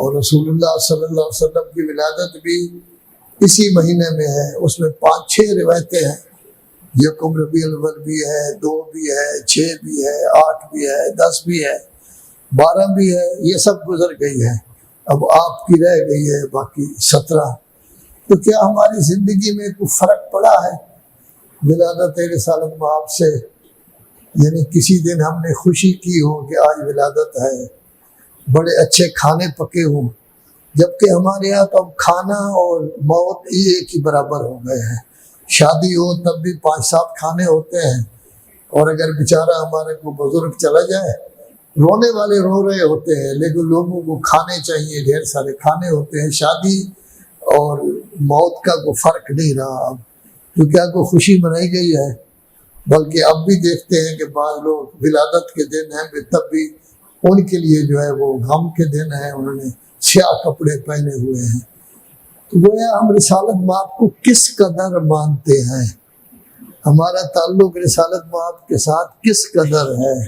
اور رسول اللہ صلی اللہ علیہ وسلم کی ولادت بھی اسی مہینے میں ہے۔ اس میں 5-6 روایتیں ہیں، یکم ربیع الاول بھی ہے، 2 بھی ہے، 6 بھی ہے، 8 بھی ہے، 10 بھی ہے، 12 بھی ہے، یہ سب گزر گئی ہے۔ اب آپ کی رہ گئی ہے باقی 17۔ تو کیا ہماری زندگی میں کوئی فرق پڑا ہے ولادت رسالت مآب سے؟ یعنی کسی دن ہم نے خوشی کی ہو کہ آج ولادت ہے، بڑے اچھے کھانے پکے ہوں، جبکہ ہمارے یہاں تو اب کھانا اور موت ایک ہی برابر ہو گئے ہیں۔ شادی ہو تب بھی 5-7 کھانے ہوتے ہیں، اور اگر بیچارہ ہمارے کو بزرگ چلا جائے، رونے والے رو رہے ہوتے ہیں، لیکن لوگوں کو کھانے چاہیے، ڈھیر سارے کھانے ہوتے ہیں۔ شادی اور موت کا کوئی فرق نہیں رہا اب، تو کیا کوئی خوشی منائی گئی ہے؟ بلکہ اب بھی دیکھتے ہیں کہ بعض لوگ ولادت کے دن ہیں تب بھی ان کے لیے جو ہے وہ غم کے دن ہے، انہوں نے سیاہ کپڑے پہنے ہوئے ہیں۔ تو گویا ہم رسالت مآب کو کس قدر مانتے ہیں، ہمارا تعلق رسالت مآب کے ساتھ کس قدر ہے؟